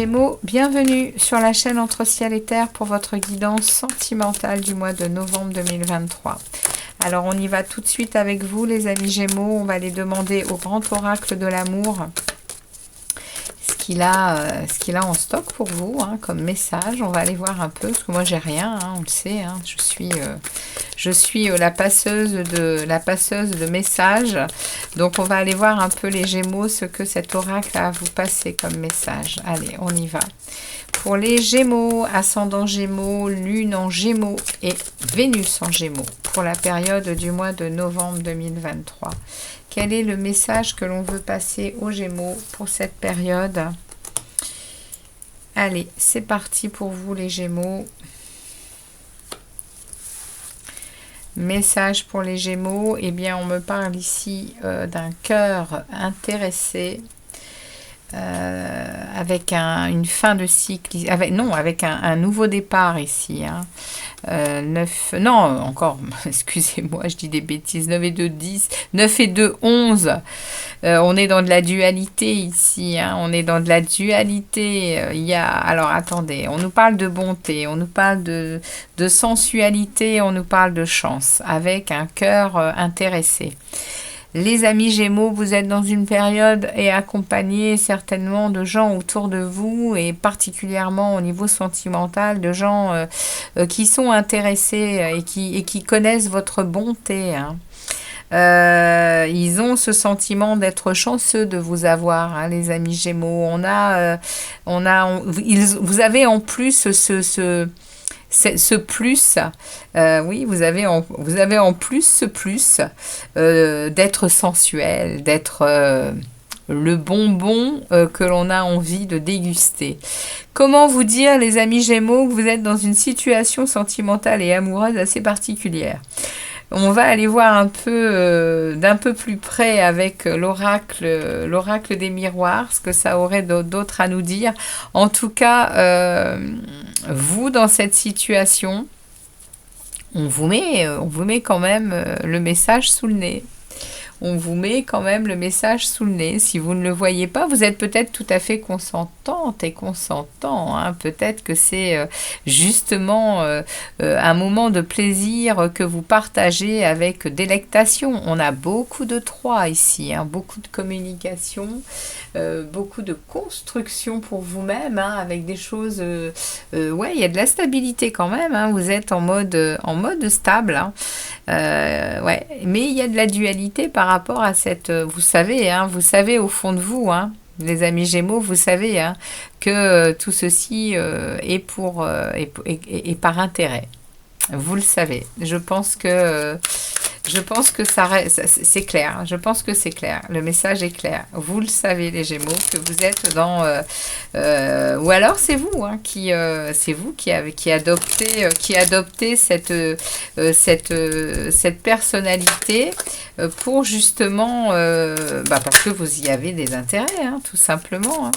Gémeaux, bienvenue sur la chaîne Entre Ciel et Terre pour votre guidance sentimentale du mois de novembre 2023. Alors on y va tout de suite avec vous les amis Gémeaux, on va aller demander au grand oracle de l'amour ce qu'il a en stock pour vous comme message. On va aller voir un peu, parce que moi j'ai rien, on le sait, je suis la passeuse de messages. Donc on va aller voir un peu les Gémeaux, ce que cet oracle a à vous passer comme message. Allez, on y va. Pour les Gémeaux, ascendant Gémeaux, Lune en Gémeaux et Vénus en Gémeaux, pour la période du mois de novembre 2023. Quel est le message que l'on veut passer aux Gémeaux pour cette période? Allez, c'est parti pour vous les Gémeaux. Message pour les Gémeaux, eh bien on me parle ici d'un cœur intéressé, avec une fin de cycle, avec un nouveau départ ici. 9, non, encore, excusez-moi, je dis des bêtises, 9 et 2, 10, 9 et 2, 11. On est dans de la dualité ici, on est dans de la dualité. Alors attendez, on nous parle de bonté, on nous parle de sensualité, on nous parle de chance, avec un cœur intéressé. Les amis Gémeaux, vous êtes dans une période et accompagnés certainement de gens autour de vous et particulièrement au niveau sentimental, de gens qui sont intéressés et qui connaissent votre bonté. Ils ont ce sentiment d'être chanceux de vous avoir, les amis Gémeaux. Vous avez en plus ce plus, oui, vous avez en plus ce plus d'être sensuel, d'être le bonbon que l'on a envie de déguster. Comment vous dire, les amis Gémeaux, que vous êtes dans une situation sentimentale et amoureuse assez particulière? On va aller voir un peu d'un peu plus près avec l'oracle des miroirs, ce que ça aurait d'autre à nous dire. En tout cas, vous, dans cette situation, on vous met quand même le message sous le nez. On vous met quand même le message sous le nez. Si vous ne le voyez pas, vous êtes peut-être tout à fait consentante et consentant. Peut-être que c'est justement un moment de plaisir que vous partagez avec délectation. On a beaucoup de 3 ici, beaucoup de communication, beaucoup de construction pour vous-même, avec des choses... ouais, il y a de la stabilité quand même. Vous êtes en mode stable. Ouais, mais il y a de la dualité par rapport à cette... vous savez au fond de vous, les amis Gémeaux, vous savez que tout ceci est par intérêt. Vous le savez. Je pense que c'est clair. Je pense que c'est clair. Le message est clair. Vous le savez, les Gémeaux, que vous êtes dans... ou alors c'est vous qui adoptez cette personnalité pour justement... parce que vous y avez des intérêts, tout simplement.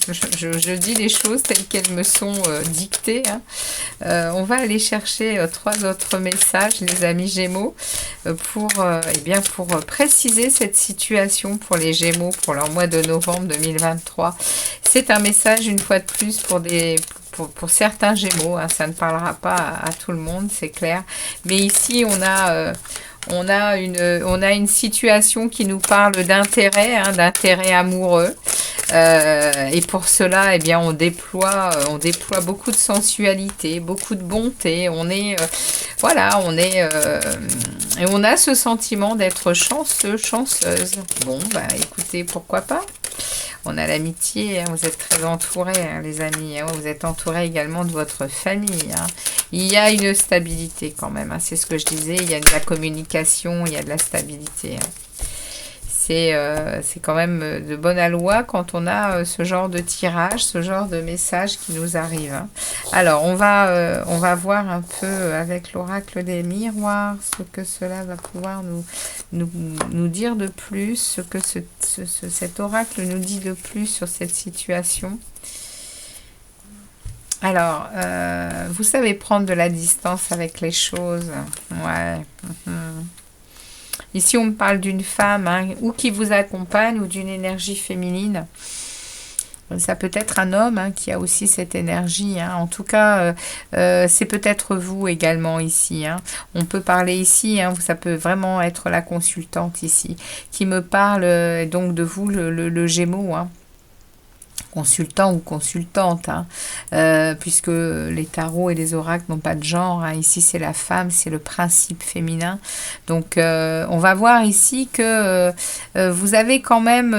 Je dis les choses telles qu'elles me sont dictées. On va aller chercher 3 autres messages, les amis Gémeaux, pour préciser cette situation pour les Gémeaux pour leur mois de novembre 2023. C'est un message une fois de plus pour certains Gémeaux, ça ne parlera pas à tout le monde, c'est clair. Mais ici, on a une situation qui nous parle d'intérêt amoureux. Et pour cela, on déploie beaucoup de sensualité, beaucoup de bonté. Et on a ce sentiment d'être chanceux, chanceuse. Bon, écoutez, pourquoi pas? On a l'amitié, vous êtes très entourés, les amis. Vous êtes entourés également de votre famille. Il y a une stabilité quand même. C'est ce que je disais. Il y a de la communication, il y a de la stabilité. C'est quand même de bonne aloi quand on a ce genre de tirage, ce genre de message qui nous arrive. Alors, on va voir un peu avec l'oracle des miroirs ce que cela va pouvoir nous dire de plus, ce que cet oracle nous dit de plus sur cette situation. Alors, vous savez prendre de la distance avec les choses. Ouais. Ici, on me parle d'une femme ou qui vous accompagne ou d'une énergie féminine Ça peut être un homme hein, qui a aussi cette énergie. Hein. En tout cas, c'est peut-être vous également ici. Hein. On peut parler ici, hein, ça peut vraiment être la consultante ici, qui me parle donc de vous, le Gémeaux. Hein. Consultant ou consultante, hein, puisque les tarots et les oracles n'ont pas de genre. Hein. Ici, c'est la femme, c'est le principe féminin. Donc, on va voir ici que vous avez quand même,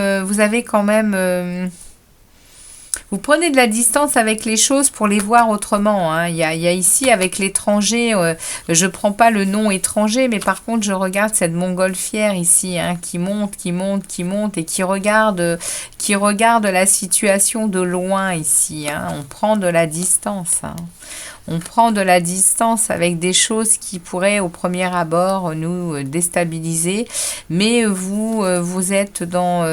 vous prenez de la distance avec les choses pour les voir autrement. Hein. Il y a ici, avec l'étranger, je ne prends pas le nom étranger, mais par contre, je regarde cette montgolfière ici, hein, qui monte, et qui regarde la situation de loin ici. Hein. On prend de la distance. Hein. On prend de la distance avec des choses qui pourraient, au premier abord, nous déstabiliser. Mais vous êtes dans...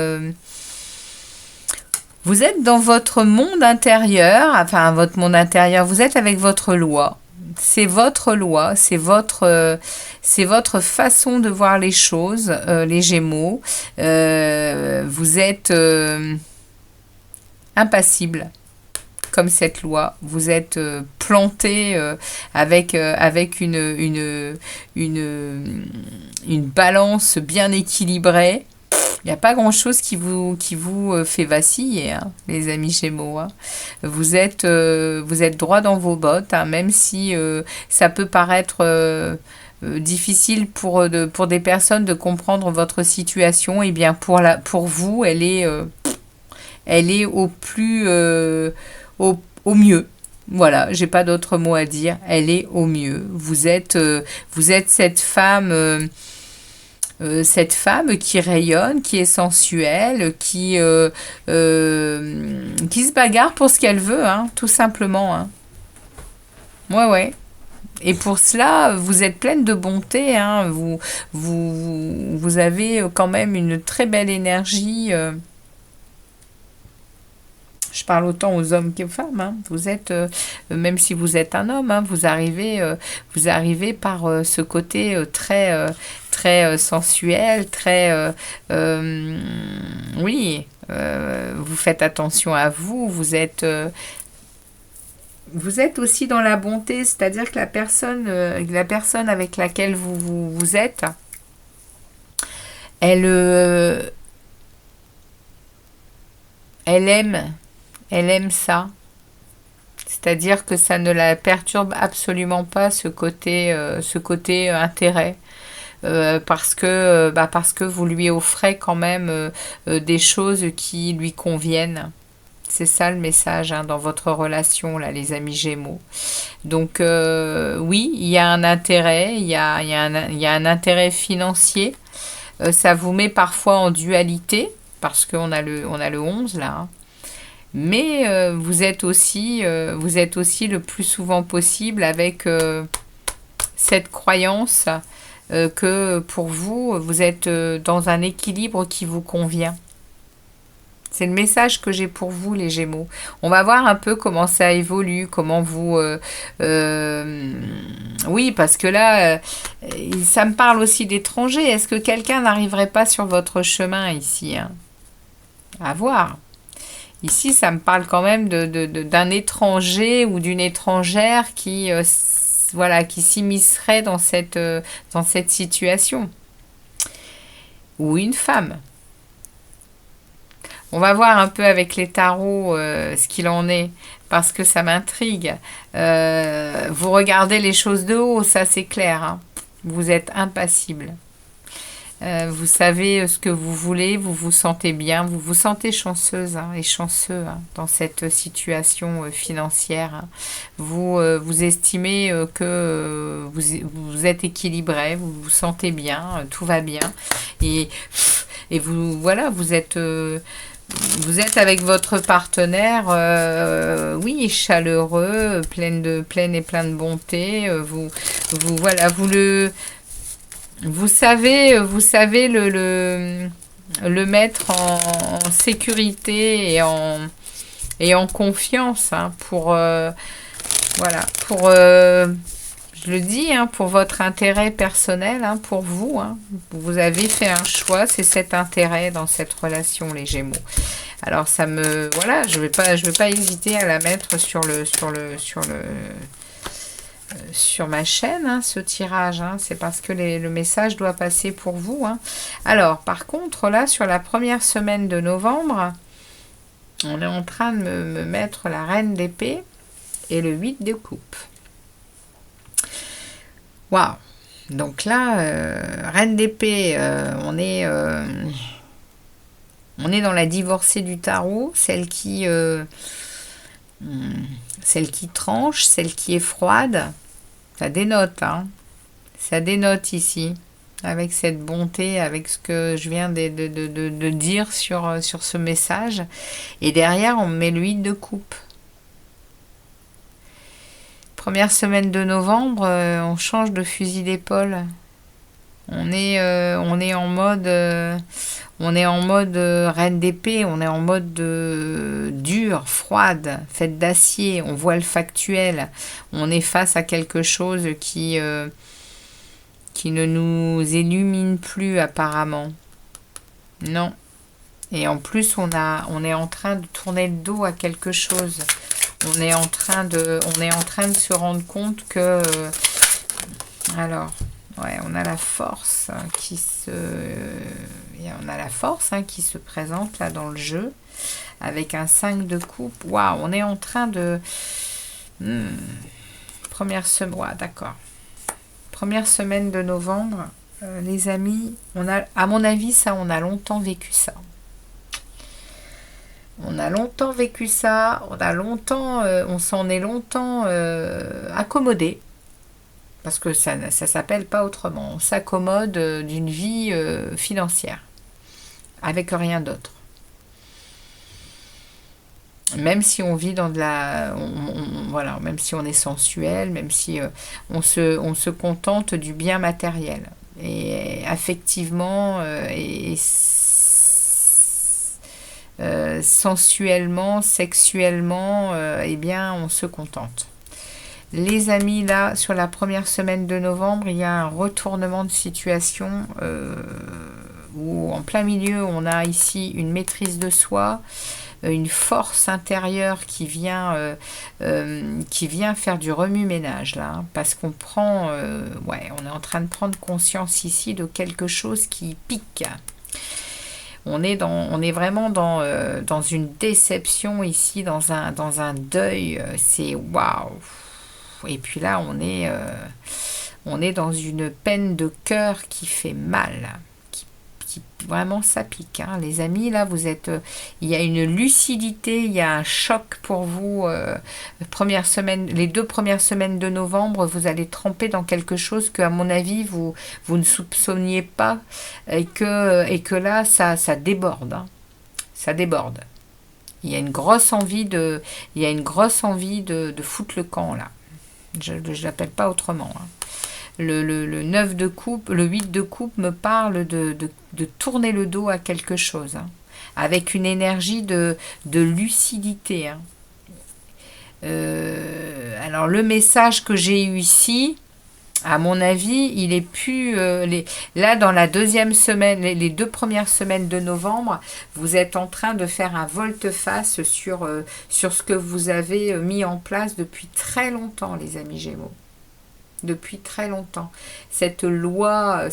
Vous êtes dans votre monde intérieur, enfin votre monde intérieur, vous êtes avec votre loi. C'est votre loi, c'est votre façon de voir les choses, les Gémeaux. Vous êtes impassible comme cette loi. Vous êtes planté avec une balance bien équilibrée. Il n'y a pas grand-chose qui vous fait vaciller, hein, les amis Gémeaux. Hein. Vous êtes droit dans vos bottes, hein, même si ça peut paraître difficile pour des personnes de comprendre votre situation. Eh bien, pour vous, elle est au mieux. Voilà, j'ai pas d'autre mot à dire. Elle est au mieux. Vous êtes cette femme. Cette femme qui rayonne, qui est sensuelle, qui se bagarre pour ce qu'elle veut, hein, tout simplement. Hein. Ouais. Et pour cela, vous êtes pleine de bonté. Hein. Vous avez quand même une très belle énergie. Je parle autant aux hommes qu'aux femmes. Hein. Vous êtes, même si vous êtes un homme, hein, vous arrivez par ce côté très sensuel, très... oui, vous faites attention à vous. Vous êtes aussi dans la bonté, c'est-à-dire que la personne avec laquelle vous êtes, elle aime ça. C'est-à-dire que ça ne la perturbe absolument pas ce côté intérêt. Parce que vous lui offrez quand même des choses qui lui conviennent. C'est ça le message hein, dans votre relation, là, les amis Gémeaux. Donc, oui, il y a un intérêt, il y a un intérêt financier. Ça vous met parfois en dualité, parce qu'on a le 11 là. Hein. Mais vous êtes aussi le plus souvent possible avec cette croyance que pour vous, vous êtes dans un équilibre qui vous convient. C'est le message que j'ai pour vous, les Gémeaux. On va voir un peu comment ça évolue, comment vous... oui, parce que là, ça me parle aussi d'étrangers. Est-ce que quelqu'un n'arriverait pas sur votre chemin ici hein? À voir. Ici, ça me parle quand même d'un étranger ou d'une étrangère qui s'immiscerait dans cette situation. Ou une femme. On va voir un peu avec les tarots ce qu'il en est, parce que ça m'intrigue. Vous regardez les choses de haut, ça c'est clair. Hein. Vous êtes impassible. Vous savez ce que vous voulez, vous vous sentez bien, vous vous sentez chanceuse hein, et chanceux hein, dans cette situation financière. Hein. Vous estimez que vous êtes équilibré, vous vous sentez bien, tout va bien. Et vous, voilà, vous êtes avec votre partenaire, oui, chaleureux, plein et plein de bonté. Vous savez le mettre en sécurité et en confiance hein, pour Je le dis, hein, pour votre intérêt personnel, hein, pour vous, hein, vous avez fait un choix, c'est cet intérêt dans cette relation, les Gémeaux. Alors ça me, voilà, je vais pas hésiter à la mettre sur ma chaîne, hein, ce tirage. Hein, c'est parce que le message doit passer pour vous. Hein. Alors, par contre, là, sur la première semaine de novembre, on est en train de me mettre la reine d'épée et le 8 de coupe. Waouh! Donc là, reine d'épée, on est dans la divorcée du tarot, celle qui tranche, celle qui est froide. Ça dénote, hein. Ça dénote ici, avec cette bonté, avec ce que je viens de dire sur ce message. Et derrière, on met le 8 de coupe. Première semaine de novembre, on change de fusil d'épaule. On est en mode reine d'épée, on est en mode dure, froide, faite d'acier, on voit le factuel, on est face à quelque chose qui ne nous illumine plus apparemment. Non. Et en plus, on est en train de tourner le dos à quelque chose. On est en train de se rendre compte que alors ouais, on a la force qui se présente là dans le jeu avec un 5 de coupe. Waouh, on est en train de première semaine, ouais, d'accord. Première semaine de novembre, les amis, à mon avis, ça, on a longtemps vécu ça. On a longtemps vécu ça, on s'en est longtemps accommodé. Parce que ça ne s'appelle pas autrement. On s'accommode d'une vie financière. Avec rien d'autre. Même si on vit dans de la... voilà, même si on est sensuel, même si on se contente du bien matériel. Et affectivement sensuellement, sexuellement, eh bien, on se contente. Les amis, là, sur la première semaine de novembre, il y a un retournement de situation où, en plein milieu, on a ici une maîtrise de soi, une force intérieure qui vient faire du remue-ménage, là, hein, parce qu'on prend, on est en train de prendre conscience ici de quelque chose qui pique. On est vraiment dans une déception ici, dans un deuil. C'est waouh. Et puis là, on est dans une peine de cœur qui fait mal, qui vraiment ça pique. Hein. Les amis, là, il y a une lucidité, il y a un choc pour vous. Les 2 premières semaines de novembre, vous allez tremper dans quelque chose que, à mon avis, vous ne soupçonniez pas, et que là, ça déborde. Hein. Ça déborde. Il y a une grosse envie de foutre le camp, là. Je ne l'appelle pas autrement. Hein. Le 9 de coupe, le 8 de coupe me parle de tourner le dos à quelque chose, hein, avec une énergie de lucidité. Hein. Alors le message que j'ai eu ici, à mon avis, il est plus... là, dans la deuxième semaine, les 2 premières semaines de novembre, vous êtes en train de faire un volte-face sur ce que vous avez mis en place depuis très longtemps, les amis Gémeaux. Depuis très longtemps. Cette loi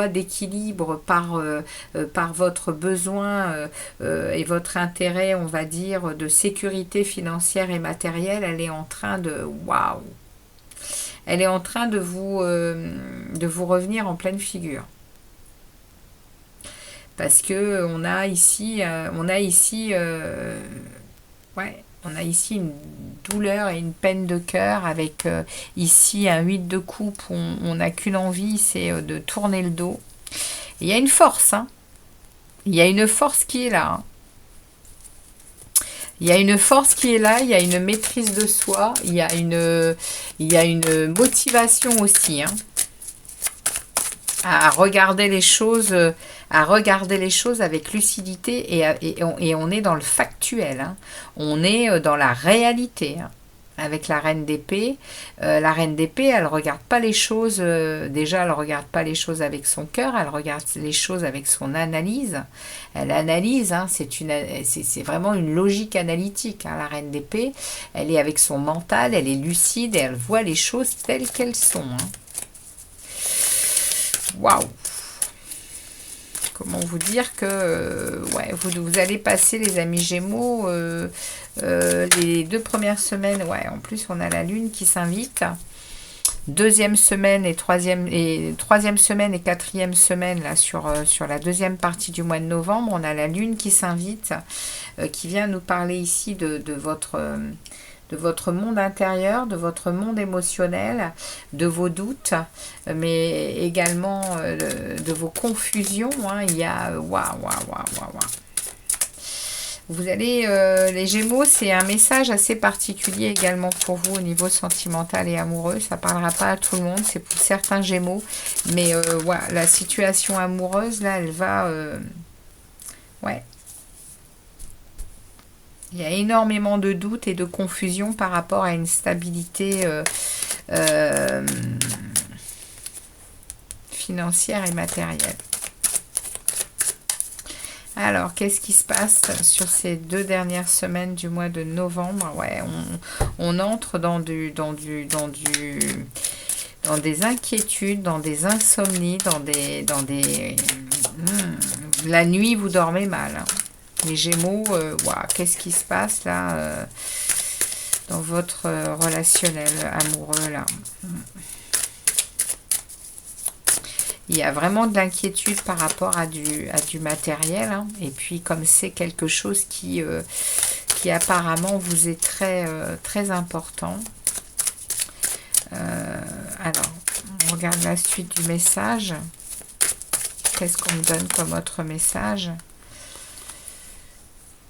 d'équilibre par votre besoin et votre intérêt, on va dire, de sécurité financière et matérielle, elle est en train de... Waouh! Elle est en train de vous revenir en pleine figure. Parce que on a ici une douleur et une peine de cœur avec ici un 8 de coupe où on n'a qu'une envie, c'est de tourner le dos. Et il y a une force, hein. Il y a une force qui est là, hein. Il y a une force qui est là, il y a une maîtrise de soi, il y a une motivation aussi, hein, à regarder les choses avec lucidité et on est dans le factuel, hein. On est dans la réalité, hein. avec la reine d'épée. La reine d'épée, elle regarde pas les choses, déjà elle regarde pas les choses avec son cœur, elle regarde les choses avec son analyse. Elle analyse, hein, c'est vraiment une logique analytique, hein, la reine d'épée. Elle est avec son mental, elle est lucide et elle voit les choses telles qu'elles sont. Hein. Waouh! Comment vous dire que ouais, vous allez passer, les amis Gémeaux, les 2 premières semaines. Ouais, en plus, on a la Lune qui s'invite. Deuxième semaine et troisième semaine et quatrième semaine, là, sur la deuxième partie du mois de novembre, on a la Lune qui s'invite, qui vient nous parler ici de votre monde intérieur, de votre monde émotionnel, de vos doutes, mais également de vos confusions. Hein. Il y a... Waouh. Vous allez... les Gémeaux, c'est un message assez particulier également pour vous au niveau sentimental et amoureux. Ça ne parlera pas à tout le monde, c'est pour certains Gémeaux. Mais voilà, la situation amoureuse, là, elle va... ouais. Il y a énormément de doutes et de confusion par rapport à une stabilité financière et matérielle. Alors, qu'est-ce qui se passe sur ces 2 dernières semaines du mois de novembre? Ouais, on entre dans des inquiétudes, dans des insomnies, la nuit, vous dormez mal. Hein. Les Gémeaux, qu'est-ce qui se passe là dans votre relationnel amoureux là? Il y a vraiment de l'inquiétude par rapport à du matériel. Hein. Et puis comme c'est quelque chose qui apparemment vous est très important. Alors, on regarde la suite du message. Qu'est-ce qu'on me donne comme autre message?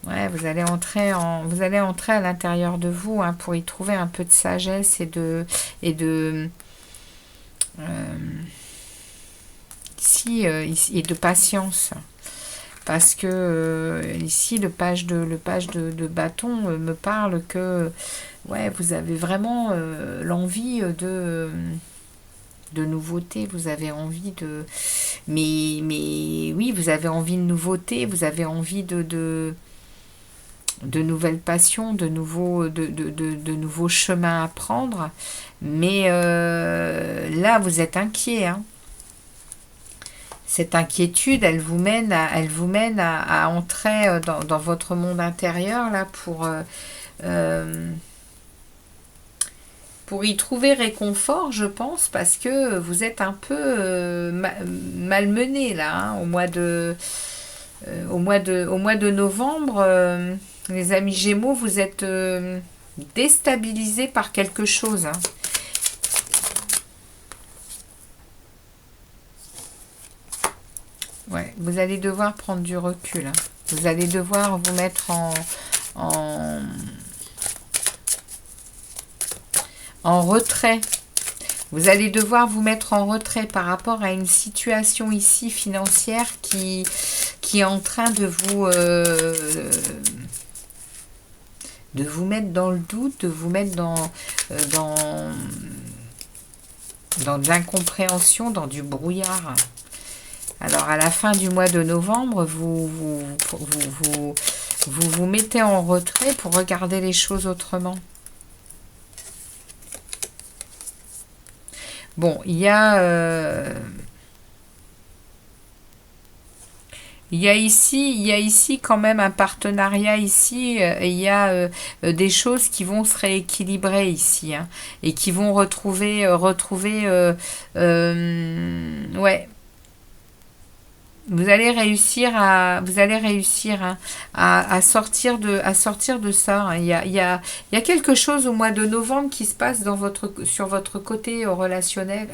Ouais, vous allez entrer à l'intérieur de vous, hein, pour y trouver un peu de sagesse et de patience, parce que ici le page de bâton me parle que ouais, vous avez vraiment l'envie de nouveauté, vous avez envie de mais oui, vous avez envie de nouveauté, vous avez envie de nouvelles passions, de nouveaux chemins à prendre, mais là vous êtes inquiet. Hein. Cette inquiétude, elle vous mène à entrer dans votre monde intérieur là pour y trouver réconfort, je pense, parce que vous êtes un peu malmené là, hein, au mois de novembre. Les amis Gémeaux, vous êtes déstabilisés par quelque chose. Hein. Ouais, vous allez devoir prendre du recul. Hein. Vous allez devoir vous mettre en retrait. Vous allez devoir vous mettre en retrait par rapport à une situation ici financière qui est en train de vous mettre dans le doute, de vous mettre dans de l'incompréhension, dans du brouillard. Alors à la fin du mois de novembre, vous mettez en retrait pour regarder les choses autrement. Bon, il y a ici quand même un partenariat ici, il y a des choses qui vont se rééquilibrer ici, hein, et qui vont retrouver ouais. Vous allez réussir à sortir de ça. Hein. Il y a quelque chose au mois de novembre qui se passe sur votre côté relationnel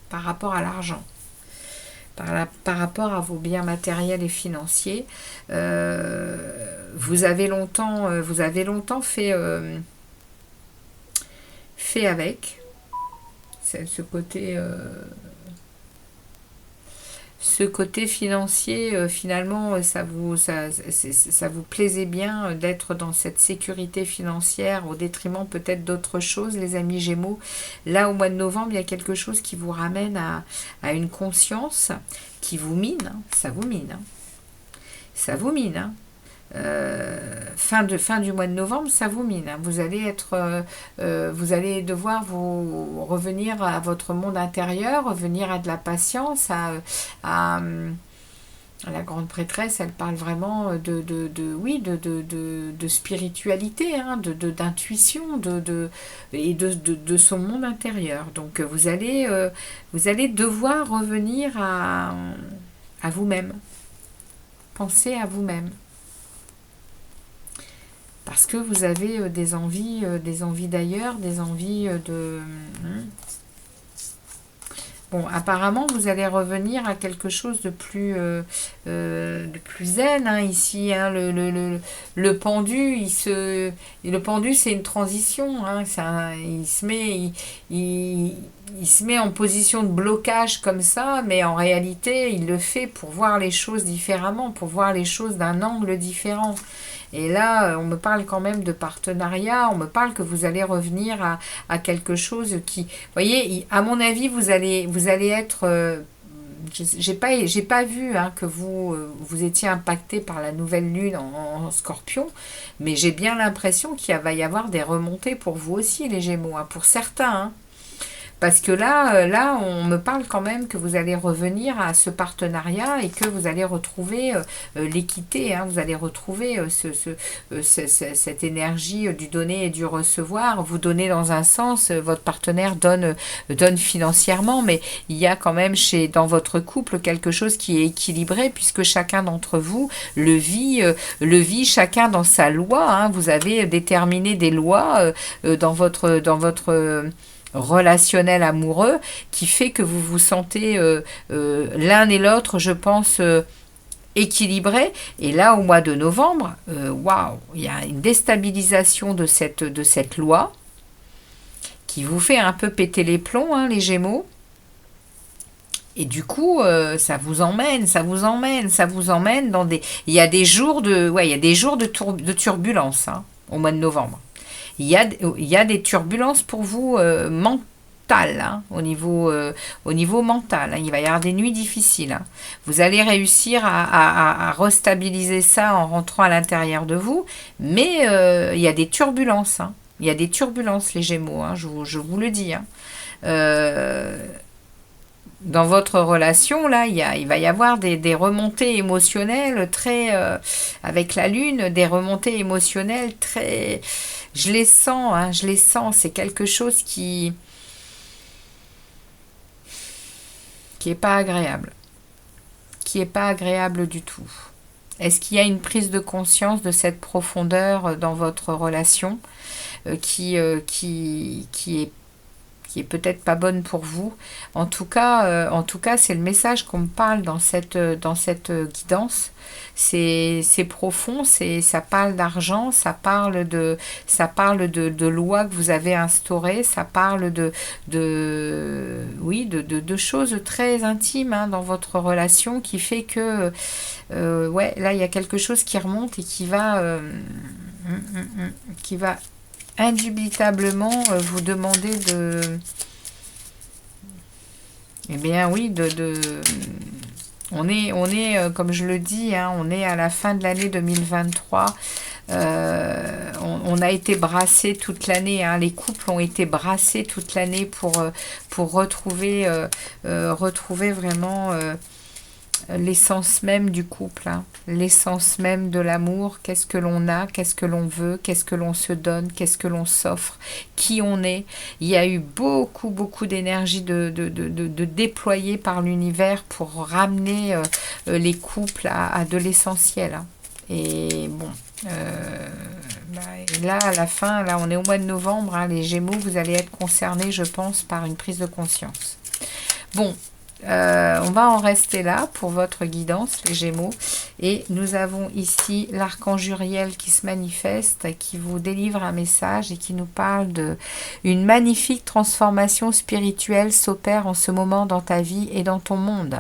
par rapport à l'argent, par rapport à vos biens matériels et financiers. Vous avez longtemps fait avec ce côté. ce côté financier, finalement, ça vous plaisait bien d'être dans cette sécurité financière au détriment peut-être d'autres choses, les amis Gémeaux. Là, au mois de novembre, il y a quelque chose qui vous ramène à une conscience qui vous mine, hein. Ça vous mine, hein. Ça vous mine, hein. Fin du mois de novembre, ça vous mine, hein. Vous allez devoir vous revenir à votre monde intérieur, revenir à de la patience, à la grande prêtresse. Elle parle vraiment de spiritualité, hein, d'intuition, et de son monde intérieur. Donc vous allez devoir revenir à vous-même. Pensez à vous-même. Parce que vous avez des envies d'ailleurs, des envies de... Bon, apparemment, vous allez revenir à quelque chose de plus zen, hein, ici. Hein, le pendu, le pendu, c'est une transition. Hein, il se met en position de blocage comme ça, mais en réalité, il le fait pour voir les choses différemment, pour voir les choses d'un angle différent. Et là, on me parle quand même de partenariat, on me parle que vous allez revenir à quelque chose qui... Vous voyez, à mon avis, vous allez être... j'ai pas vu, hein, que vous étiez impacté par la nouvelle lune en Scorpion, mais j'ai bien l'impression qu'il va y avoir des remontées pour vous aussi, les Gémeaux, hein, pour certains, hein. Parce que là, on me parle quand même que vous allez revenir à ce partenariat et que vous allez retrouver l'équité, hein, vous allez retrouver cette énergie du donner et du recevoir. Vous donnez dans un sens, votre partenaire donne financièrement, mais il y a quand même dans votre couple quelque chose qui est équilibré puisque chacun d'entre vous le vit chacun dans sa loi, hein. Vous avez déterminé des lois dans votre relationnel amoureux qui fait que vous vous sentez l'un et l'autre, je pense, équilibrés. Et là, au mois de novembre, waouh, il y a une déstabilisation de cette loi qui vous fait un peu péter les plombs, hein, les Gémeaux. Et du coup, ça vous emmène dans des... Il y a des jours de turbulence, hein, au mois de novembre. Il y a des turbulences pour vous mentales, hein, au niveau mental, hein. Il va y avoir des nuits difficiles, hein. Vous allez réussir à restabiliser ça en rentrant à l'intérieur de vous, mais il y a des turbulences, hein. Il y a des turbulences, les Gémeaux, hein, je vous le dis, hein. Dans votre relation, là, il va y avoir des remontées émotionnelles très... avec la Lune, des remontées émotionnelles très... Je les sens, hein, c'est quelque chose qui est pas agréable. Qui est pas agréable du tout. Est-ce qu'il y a une prise de conscience de cette profondeur dans votre relation qui est peut-être pas bonne pour vous. En tout cas, c'est le message qu'on me parle dans cette guidance. C'est profond, ça parle d'argent, ça parle de lois que vous avez instaurées, ça parle de choses très intimes, hein, dans votre relation qui fait que là il y a quelque chose qui remonte et qui va indubitablement vous demander de... Eh bien oui, on est comme je le dis, hein, on est à la fin de l'année 2023. On a été brassés toute l'année, hein, les couples ont été brassés toute l'année pour retrouver vraiment l'essence même du couple, hein, l'essence même de l'amour. Qu'est-ce que l'on a, qu'est-ce que l'on veut, qu'est-ce que l'on se donne, qu'est-ce que l'on s'offre, qui on est. Il y a eu beaucoup d'énergie de déployer par l'univers pour ramener les couples à de l'essentiel, hein. Et bon, là à la fin, là on est au mois de novembre, hein, les Gémeaux, vous allez être concernés, je pense, par une prise de conscience. Bon, on va en rester là pour votre guidance, les Gémeaux. Et nous avons ici l'archange Uriel qui se manifeste, qui vous délivre un message et qui nous parle une magnifique transformation spirituelle s'opère en ce moment dans ta vie et dans ton monde.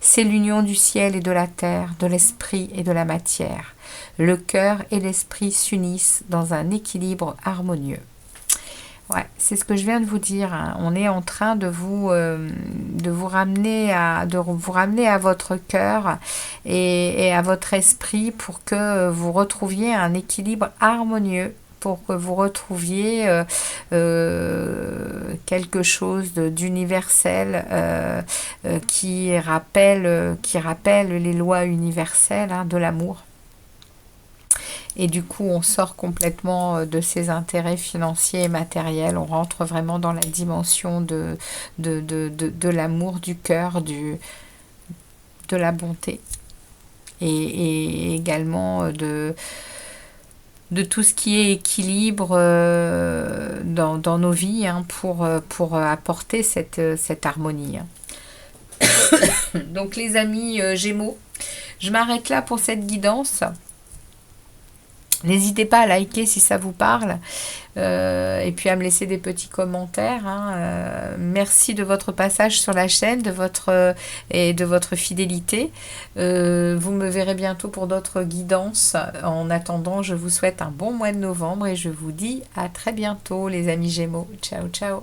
C'est l'union du ciel et de la terre, de l'esprit et de la matière. Le cœur et l'esprit s'unissent dans un équilibre harmonieux. Ouais, c'est ce que je viens de vous dire, hein. On est en train de vous ramener à votre cœur et à votre esprit pour que vous retrouviez un équilibre harmonieux, pour que vous retrouviez quelque chose d'universel qui rappelle les lois universelles, hein, de l'amour. Et du coup, on sort complètement de ces intérêts financiers et matériels. On rentre vraiment dans la dimension de l'amour, du cœur, de la bonté. Et également de tout ce qui est équilibre dans nos vies, hein, pour apporter cette harmonie. Donc les amis Gémeaux, je m'arrête là pour cette guidance. N'hésitez pas à liker si ça vous parle et puis à me laisser des petits commentaires, hein. Merci de votre passage sur la chaîne, de votre fidélité. Vous me verrez bientôt pour d'autres guidances. En attendant, je vous souhaite un bon mois de novembre et je vous dis à très bientôt les amis Gémeaux. Ciao, ciao.